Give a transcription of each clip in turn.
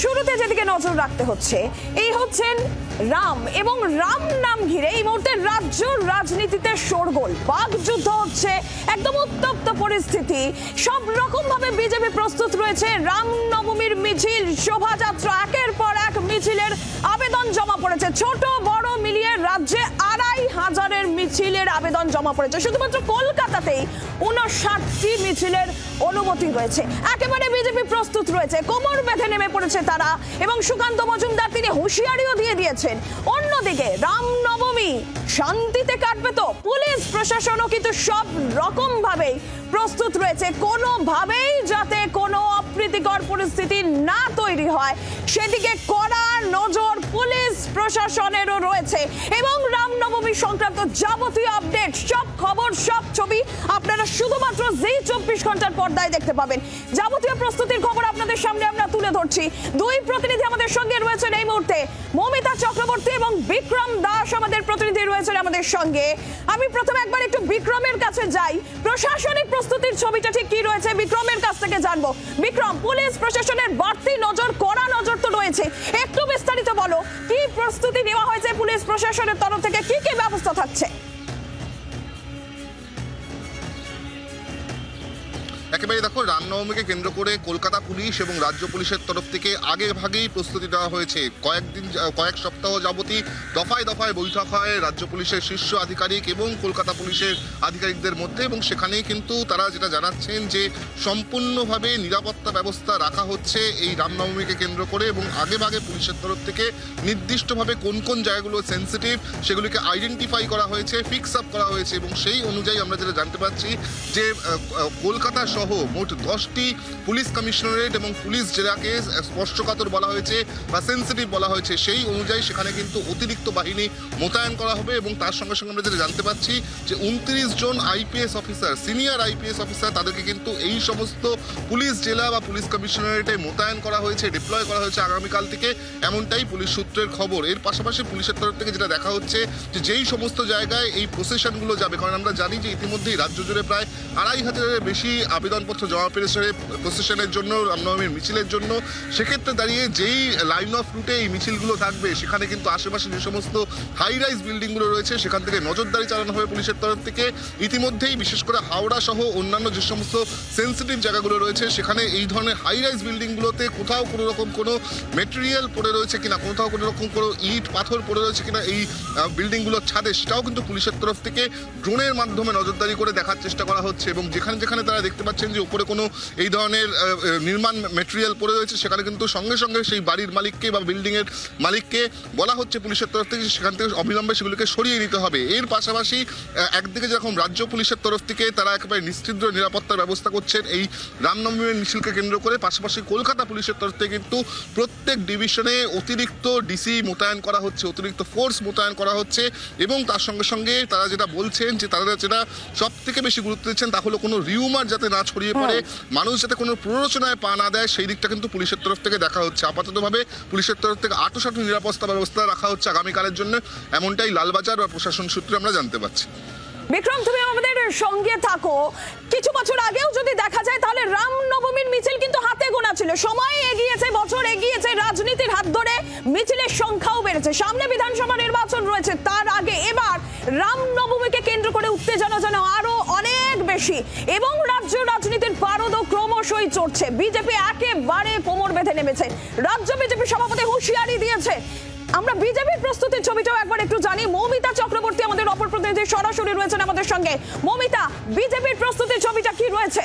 শুরুতে যেদিকে নজর রাখতে হচ্ছে এই হচ্ছেন রাম এবং রাম নাম ঘিরে এই মুহূর্তে রাজ্য রাজনীতিতে শোরগোল, বাকযুদ্ধ হচ্ছে, একদম উত্তপ্ত পরিস্থিতি। সব রকম ভাবে বিজেপি প্রস্তুত রয়েছে। রাম নবমীর মিছিল, শোভাযাত্রা, একের পর এক মিছিলের আবেদন জমা পড়েছে। ছোট বড় মিলিয়ে রাজ্যে ২৫০০০-এর মিছিলের আবেদন জমা পড়েছে। শুধুমাত্র কলকাতাতেই ৫৯টি মিছিলের অনুমতি রয়েছে। একেবারে বিজেপি প্রস্তুত রয়েছে, কোমর বেঁধে নেমে পড়েছে তারা। এবং সুকান্ত মজুমদার তিনি হুঁশিয়ারিও দিয়ে দিয়েছেন, অন্যদিকে রামনবমী শান্তিতে কাটবে তো। পুলিশ প্রশাসনও কিন্তু সব রকম ভাবেই প্রস্তুত রয়েছে, কোনোভাবেই যাতে কোনো অপ্রীতিকর পরিস্থিতি না তৈরি হয় সেদিকে কড়া নজর পুলিশ প্রশাসনেরও রয়েছে। এবং রামনবমী সংক্রান্ত যাবতীয় আপডেট, সব খবর, সব ছবি আপনারা শুধুমাত্র যেই ২৪ ঘন্টার পর্দায় দেখতে পাবেন। যাবতীয় প্রস্তুতির খবর আপনাদের সামনে আমরা তুলে ধরছি। দুই প্রতিনিধি আমাদের সঙ্গে রয়েছেন এই মুহূর্তে, মমিতা চক্রবর্তী এবং বিক্রম দাস আমাদের প্রতিনিধি রয়েছেন আমাদের সঙ্গে। আমি প্রথমে একবার একটু বিক্রমের কাছে যাই, প্রশাসনিক প্রস্তুতির ছবিটা ঠিক কি রয়েছে বিক্রমের কাছ থেকে জানবো। বিক্রম, পুলিশ প্রশাসনের বাড়তি নজর, কড়া নজর তো রয়েছে, একটু বিস্তারিত বলো কি প্রস্তুতি নেওয়া হয়েছে পুলিশ প্রশাসনের তরফ থেকে, কি কি ব্যবস্থা থাকছে? একেবারে দেখো, রামনবমীকে কেন্দ্র করে কলকাতা পুলিশ এবং রাজ্য পুলিশের তরফ থেকে আগে ভাগেই প্রস্তুতি নেওয়া হয়েছে। কয়েক সপ্তাহ যাবতই দফায় দফায় বৈঠক হয় রাজ্য পুলিশের শীর্ষ আধিকারিক এবং কলকাতা পুলিশের আধিকারিকদের মধ্যে, এবং সেখানেই কিন্তু তারা যেটা জানাচ্ছেন যে সম্পূর্ণভাবে নিরাপত্তা ব্যবস্থা রাখা হচ্ছে এই রামনবমীকে কেন্দ্র করে। এবং আগে ভাগে পুলিশের তরফ থেকে নির্দিষ্টভাবে কোন কোন জায়গাগুলো সেন্সিটিভ সেগুলিকে আইডেন্টিফাই করা হয়েছে, ফিক্স আপ করা হয়েছে। এবং সেই অনুযায়ী আমরা যেটা জানতে পারছি যে কলকাতা সহ মোট 10টি পুলিশ কমিশনারেট এবং পুলিশ জেলাকে স্পর্শকাতর বলা হয়েছে বা সেন্সিটিভ বলা হয়েছে। সেই অনুযায়ী সেখানে কিন্তু অতিরিক্ত বাহিনী মোতায়েন করা হবে। এবং তার সঙ্গে সঙ্গে আমরা যেটা জানতে পারছি যে 29 জন IPS officer, senior IPS officer, তাদেরকে কিন্তু এই সমস্ত পুলিশ জেলা বা পুলিশ কমিশনারেটে মোতায়েন করা হয়েছে, ডিপ্লয় করা হয়েছে আগামীকাল থেকে, এমনটাই পুলিশ সূত্রের খবর। এর পাশাপাশি পুলিশের তরফ থেকে যেটা দেখা হচ্ছে যে যেই সমস্ত জায়গায় এই প্রসেশনগুলো যাবে, কারণ আমরা জানি যে ইতিমধ্যেই রাজ্য জুড়ে প্রায় ২৫০০-এর বেশি আবেদনপত্র জমা পেয়েছে প্রসেশনের জন্য, রামনবমীর মিছিলের জন্য। সেক্ষেত্রে দাঁড়িয়ে যেই লাইন অফ রুটে এই মিছিলগুলো থাকবে সেখানে কিন্তু আশেপাশে যে সমস্ত হাই রাইজ বিল্ডিংগুলো রয়েছে সেখান থেকে নজরদারি চালানো হবে পুলিশের তরফ থেকে। ইতিমধ্যেই বিশেষ করে হাওড়া সহ অন্যান্য যে সমস্ত সেন্সিটিভ জায়গাগুলো রয়েছে সেখানে এই ধরনের হাই রাইজ বিল্ডিংগুলোতে কোথাও কোনো রকম কোনো মেটেরিয়াল পড়ে রয়েছে কিনা, কোথাও কোনো রকম কোনো ইট পাথর পড়ে রয়েছে কিনা এই বিল্ডিংগুলোর ছাদে, সেটাও কিন্তু পুলিশের তরফ থেকে ড্রোনের মাধ্যমে নজরদারি করে দেখার চেষ্টা করা হচ্ছে। এবং যেখানে যেখানে তারা দেখতে পাচ্ছেন যে উপরে কোনো এই ধরনের নির্মাণ ম্যাটেরিয়াল পড়ে রয়েছে সেখানে কিন্তু সঙ্গে সঙ্গে সেই বাড়ির মালিককে বা বিল্ডিংয়ের মালিককে বলা হচ্ছে পুলিশের তরফ থেকে সেখান থেকে অবিলম্বে সেগুলোকে সরিয়ে নিতে হবে। এর পাশাপাশি একদিকে যেরকম রাজ্য পুলিশের তরফ থেকে তারা একেবারে নিশ্চিদ্র নিরাপত্তার ব্যবস্থা করছেন এই রামনবমীর মিছিলকে কেন্দ্র করে, পাশাপাশি কলকাতা পুলিশের তরফ থেকে কিন্তু প্রত্যেক ডিভিশনে অতিরিক্ত ডিসি মোতায়েন করা হচ্ছে, অতিরিক্ত ফোর্স মোতায়েন করা হচ্ছে। এবং তার সঙ্গে সঙ্গে তারা যেটা বলছেন যে তারা যেটা সব থেকে বেশি গুরুত্ব দিচ্ছেন তা হলো কোনো রিউমার যাতে না ছড়িয়ে পড়ে, মানুষ যাতে কোনো প্ররোচনায় পা না দেয়, সেই দিকটা কিন্তু পুলিশের তরফ থেকে দেখা হচ্ছে। আপাততভাবে পুলিশের তরফ থেকে আঁটোসাঁটো নিরাপত্তা ব্যবস্থা রাখা হচ্ছে আগামীকালের জন্য, এমনটাই লালবাজার বা প্রশাসন সূত্রে আমরা জানতে পারছি। বিক্রম, তুমি আমাদের সঙ্গে থাকো। কিছু বছর আগেও যদি দেখা যায় তাহলে রামনবমীর মিছিল কিন্তু হাতে গোনা ছিল, সময় এগিয়েছে, বছর এগিয়েছে, রাজনীতির হাত ধরে মিছিলের সংখ্যাও বেড়েছে। সামনে বিধানসভা নির্বাচন রয়েছে, তার আগে এবার রামনবমীকে কেন্দ্র করে উত্তেজনা যেন আরো অনেক বেশি। এবং রাজ্য রাজনীতির পারদও ক্রমশই চড়ছে। বিজেপি একেবারে কোমর বেঁধে নেমেছে, রাজ্য বিজেপি সভাপতি হুঁশিয়ারি দিয়েছে। আমরা বিজেপির প্রস্তুতির ছবিটাও একবার একটু জানি। মমিতা চক্রবর্তী আমাদের অপর প্রতিনিধি সরাসরি রয়েছেন আমাদের সঙ্গে। মমিতা, বিজেপির প্রস্তুতির ছবিটা কি রয়েছে?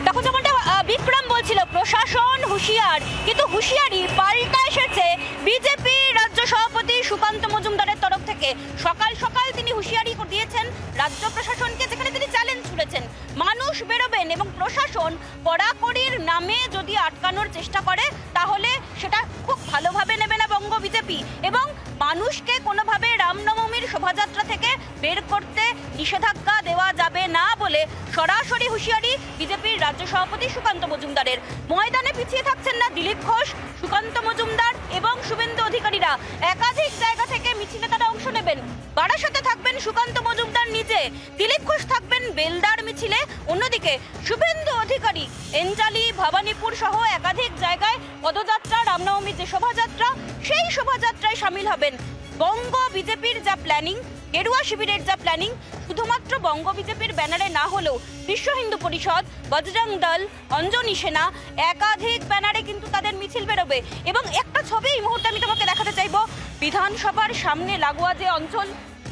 দেখো, যেমনটা বিক্রম বলছিল, প্রশাসন হুঁশিয়ার, কিন্তু হুঁশিয়ারি পাল্টা এসেছে বিজেপি রাজ্য সভাপতি সুকান্ত মজুমদারের তরফ থেকে। সকাল সকাল তিনি হুঁশিয়ারি দিয়েছেন রাজ্য প্রশাসনকে, যেখানে তিনি চ্যালেঞ্জ ছুড়েছেন মানুষ বেরোবেন এবং প্রশাসন কড়াকড়ির নামে যদি আটকানোর চেষ্টা করে তাহলে সেটা খুব ভালোভাবে নেবে না বঙ্গ বিজেপি, এবং মানুষকে কোনোভাবে রামনবমীর শোভাযাত্রা থেকে বের করতে নিষেধাজ্ঞা দেওয়া যাবে না বলে সরাসরি হুঁশিয়ারি বিজেপির রাজ্য সভাপতি সুকান্ত মজুমদারের। ময়দানে পিছিয়ে থাকছেন না দিলীপ ঘোষ, সুকান্ত মজুমদার এবং শুভেন্দু অধিকারীরা। একাধিক জায়গা থেকে মিছিলে তারা অংশ নেবেন। বারাসাতে থাকবেন সুকান্ত মজুমদার নিজে, দিলীপ ঘোষ থাকবেন বেলদার মিছিলে, অন্যদিকে শুভেন্দু অধিকারী এঞ্জালি, ভবানীপুর সহ একাধিক জায়গায় পদযাত্রা, রামনবমীর যে শোভাযাত্রা, সেই শোভাযাত্রায় সামিল হবেন। বঙ্গ বিজেপির যা প্ল্যানিং, গেরুয়া শিবিরের যা প্ল্যানিং, শুধুমাত্র বঙ্গ বিজেপির ব্যানারে না হলেও বিশ্ব হিন্দু পরিষদ, বজরং দল, অঞ্জনী সেনা একাধিক ব্যানারে কিন্তু তাদের মিছিল বেরোবে। এবং একটা ছবি এই মুহূর্তে আমি তোমাকে দেখাতে চাইবো, বিধানসভার সামনে লাগোয়া যে অঞ্চল,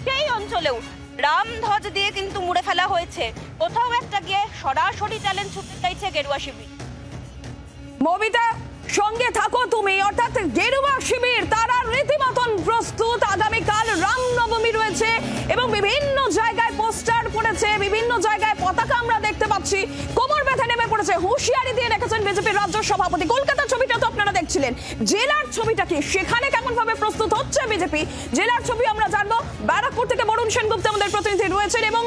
সেই অঞ্চলেও রামধ্বজ দিয়ে কিন্তু মুড়ে ফেলা হয়েছে। কোথাও একটা গিয়ে সরাসরি চ্যালেঞ্জ ছুটতে চাইছে গেরুয়া শিবির। মবিতা, সঙ্গে থাকো তুমি, অর্থাৎ গেরুয়া শিবির তারা রীতিমতন প্রস্তুত। আগামীকাল রামনবমী রয়েছে এবং বিভিন্ন জায়গায় পোস্টার পড়েছে, বিভিন্ন জায়গায় পতাকা আমরা দেখতে পাচ্ছি। কোমর ব্যথা নেমে পড়েছে, হুঁশিয়ারি দিয়ে রেখেছেন বিজেপির রাজ্য সভাপতি। কলকাতার ছবিটা তো আপনারা দেখছিলেন, জেলার ছবিটা কি, সেখানে কেমন ভাবে প্রস্তুত হচ্ছে বিজেপি, জেলার ছবি আমরা জানবো। ব্যারাকপুর থেকে বরুণ সেনগুপ্ত আমাদের প্রতিনিধি রয়েছেন এবং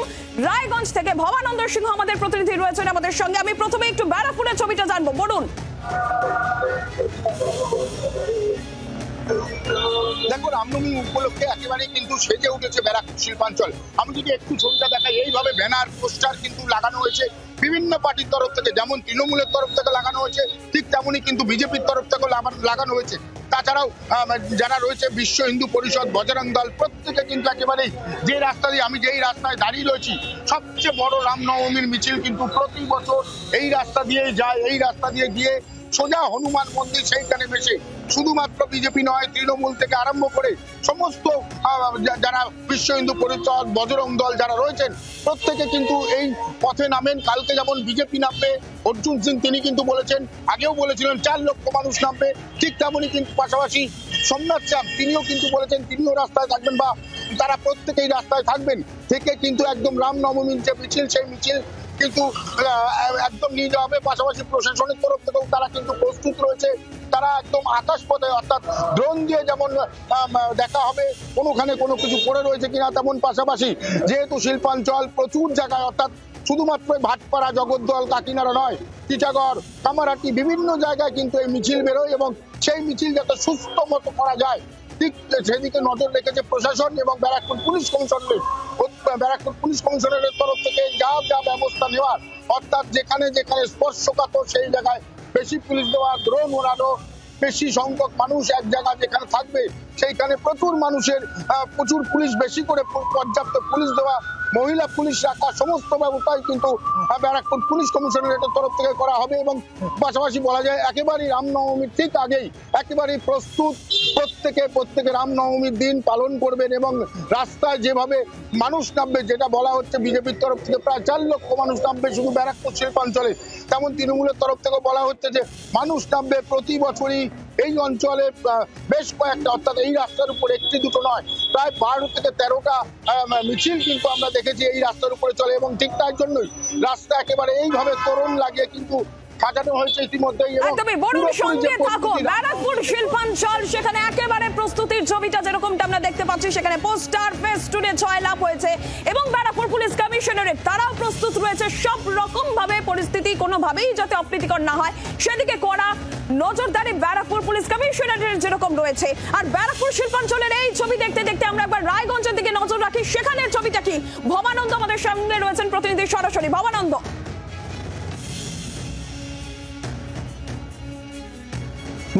রায়গঞ্জ থেকে ভবানন্দ সিংহ আমাদের প্রতিনিধি রয়েছেন আমাদের সঙ্গে। আমি প্রথমে একটু ব্যারাকপুরের ছবিটা জানবো, বরুণ। দেখো, রামনবমী উপলক্ষে একেবারে কিন্তু সেজে উঠেছে ব্যারাকপুর শিল্পাঞ্চল। আমি যদি একটু ছবিটা দেখাই, এইভাবে ব্যানার পোস্টার কিন্তু লাগানো হয়েছে বিভিন্ন পার্টির তরফ থেকে, যেমন তৃণমূলের তরফ থেকে লাগানো হয়েছে, ঠিক তেমনই কিন্তু বিজেপির তরফ থেকে লাগানো হয়েছে। তাছাড়াও যারা রয়েছে বিশ্ব হিন্দু পরিষদ, বজরং দল, প্রত্যেকে কিন্তু একেবারেই যে রাস্তা দিয়ে, আমি যেই রাস্তায় দাঁড়িয়ে রয়েছি, সবচেয়ে বড় রামনবমীর মিছিল কিন্তু প্রতি বছর এই রাস্তা দিয়েই যায়। এই রাস্তা দিয়ে গিয়ে সোজা হনুমান মন্দির, সেইখানে বসে শুধুমাত্র বিজেপি নয়, তৃণমূল থেকে আরম্ভ করে সমস্ত যারা বিশ্ব হিন্দু পরিষদ, বজরং দল যারা রয়েছেন, প্রত্যেকে কিন্তু এই পথে নামেন। কালকে যেমন বিজেপি নামবে, অর্জুন সিং তিনি কিন্তু বলেছেন, আগেও বলেছিলেন 4 লক্ষ মানুষ নামবে, ঠিক তেমনই কিন্তু পাশাপাশি সোমনাথ শ্যাম তিনিও কিন্তু বলেছেন তিনিও রাস্তায় থাকবেন, বা তারা প্রত্যেকেই রাস্তায় থাকবেন থেকে কিন্তু একদম রামনবমীর যে মিছিল, সেই মিছিল কিন্তু একদম নিয়ে যাওয়া হবে। পাশাপাশি প্রশাসনের তরফ থেকেও তারা কিন্তু প্রস্তুত রয়েছে। তারা একদম আকাশপথে, অর্থাৎ ড্রোন দিয়ে যেমন দেখা হবে কোনোখানে কোনো কিছু পড়ে রয়েছে কিনা, তেমন পাশাপাশি যেহেতু শিল্পাঞ্চল প্রচুর জায়গায়, অর্থাৎ শুধুমাত্র ভাটপাড়া, জগদ্দল, কাকিনাড়া নয়, টিটাগড়, কামারহাটি, বিভিন্ন জায়গায় কিন্তু এই মিছিল বেরোয় এবং সেই মিছিল যাতে সুস্থ মতো করা যায়, ঠিক সেদিকে নজর রেখেছে প্রশাসন এবং ব্যারাকপুর পুলিশ কমিশনারের তরফ থেকে যা যা ব্যবস্থা নেওয়ার, অর্থাৎ যেখানে যেখানে স্পর্শকাতর সেই জায়গায় বেশি পুলিশ দেওয়া, ড্রোন ওড়ানো, বেশি সংখ্যক মানুষ এক জায়গায় যেখানে থাকবে সেইখানে প্রচুর পুলিশ, বেশি করে পর্যাপ্ত পুলিশ দেওয়া, মহিলা পুলিশ রাখা, সমস্ত ব্যবস্থাই কিন্তু ব্যারাকপুর পুলিশ কমিশনারেটের তরফ থেকে করা হবে। এবং পাশাপাশি বলা যায় একেবারেই রামনবমীর ঠিক আগেই একেবারেই প্রস্তুত, প্রত্যেকে রামনবমীর দিন পালন করবেন এবং রাস্তায় যেভাবে মানুষ নামবে, যেটা বলা হচ্ছে বিজেপির তরফ থেকে প্রায় 4 লক্ষ মানুষ নামবে শুধু ব্যারাকপুর শিল্পাঞ্চলে, তেমন তৃণমূলের তরফ থেকে বলা হচ্ছে যে মানুষ নামবে প্রতি বছরই এই অঞ্চলে বেশ কয়েকটা, অর্থাৎ এই রাস্তার উপর একটি দুটো নয়, প্রায় 12 থেকে 13টা মিছিল কিন্তু আমরা দেখেছি এই রাস্তার উপরে চলে। এবং ঠিক তার জন্যই রাস্তা একেবারে এইভাবে তোরণ লাগিয়ে কিন্তু সাজানো হয়েছে ইতিমধ্যেই। ব্যারাকপুর শিল্পাঞ্চল, সেখানে একেবারে প্রস্তুতির ছবিটা যেরকমটা আমরা দেখতে পাচ্ছি, সেখানে পোস্টার ফেস্টুনে জয়লাভ হয়েছে এবং ব্যারাকপুর পুলিশ কমিশনারেট তারাও প্রস্তুত রয়েছে সব রকম ভাবে, পরিস্থিতি কোনোভাবেই যাতে অপ্রীতিকর না হয় সেদিকে করা নজরদারি ব্যারাকপুর পুলিশ কমিশনারেটের যেরকম রয়েছে। আর ব্যারাকপুর শিল্পাঞ্চলের এই ছবি দেখতে দেখতে আমরা একবার রায়গঞ্জের দিকে নজর রাখি, সেখানের ছবিটা কি। ভবানন্দ আমাদের সঙ্গে রয়েছেন প্রতিনিধি সরাসরি। ভবানন্দ,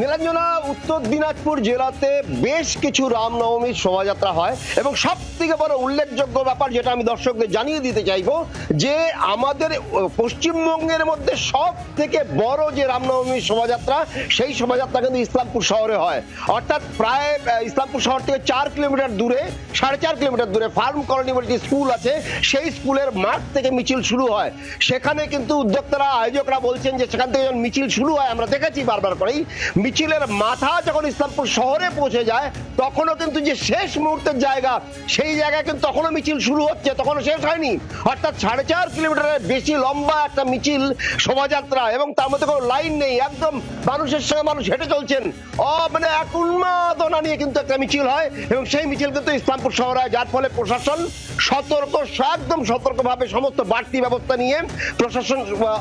নীলাঞ্জনা, উত্তর দিনাজপুর জেলাতে বেশ কিছু রামনবমীর শোভাযাত্রা হয় এবং সব থেকে বড় উল্লেখযোগ্য ব্যাপার যেটা আমি দর্শকদের জানিয়ে দিতে চাইবো, যে আমাদের পশ্চিমবঙ্গের মধ্যে সব থেকে বড় যে রামনবমীর শোভাযাত্রা, সেই শোভাযাত্রা কিন্তু ইসলামপুর শহরে হয়। অর্থাৎ প্রায় ইসলামপুর শহর থেকে 4 কিলোমিটার দূরে, 4.5 কিলোমিটার দূরে ফার্ম কলোনি বলে একটি স্কুল আছে, সেই স্কুলের মাঠ থেকে মিছিল শুরু হয়। সেখানে কিন্তু উদ্যোক্তারা, আয়োজকরা বলছেন যে সেখান থেকে যখন মিছিল শুরু হয়, আমরা দেখেছি বারবার করেই, মিছিলের মাথা যখন ইসলামপুর শহরে পৌঁছে যায় তখনও কিন্তু যে শেষ মুহূর্তের জায়গা, সেই জায়গায় কিন্তু তখনও মিছিল শুরু হচ্ছে, তখনও শেষ হয়নি। অর্থাৎ 4.5 কিলোমিটারের বেশি লম্বা একটা মিছিল শোভাযাত্রা এবং তার মধ্যে কোনো লাইন নেই, একদম মানুষের সঙ্গে মানুষ হেঁটে চলছেন, মানে এক উন্মাদনা নিয়ে কিন্তু একটা মিছিল হয় এবং সেই মিছিল কিন্তু ইসলামপুর শহরে হয়, যার ফলে প্রশাসন একদম সতর্কভাবে সমস্ত বাড়তি ব্যবস্থা নিয়ে প্রশাসন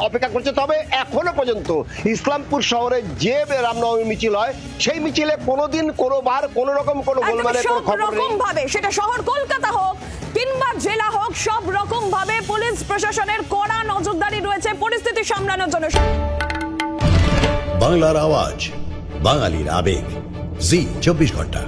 অপেক্ষা করছে। তবে এখনো পর্যন্ত ইসলামপুর শহরে যে রামনবমী রামনবমী মিছিল হয়, সেই মিছিলে কোনোদিন কোনোবার কোনো রকম কোনো গোলমালের কোনো খবর নেই। ভাবে সেটা শহর কলকাতা হোক কিংবা জেলা হোক, সব রকম ভাবে পুলিশ প্রশাসনের কড়া নজরদারি রয়েছে পরিস্থিতি সামলানোর জন্য। বাংলার আওয়াজ, বাঙালির আবেগ, জি 24 ঘন্টা।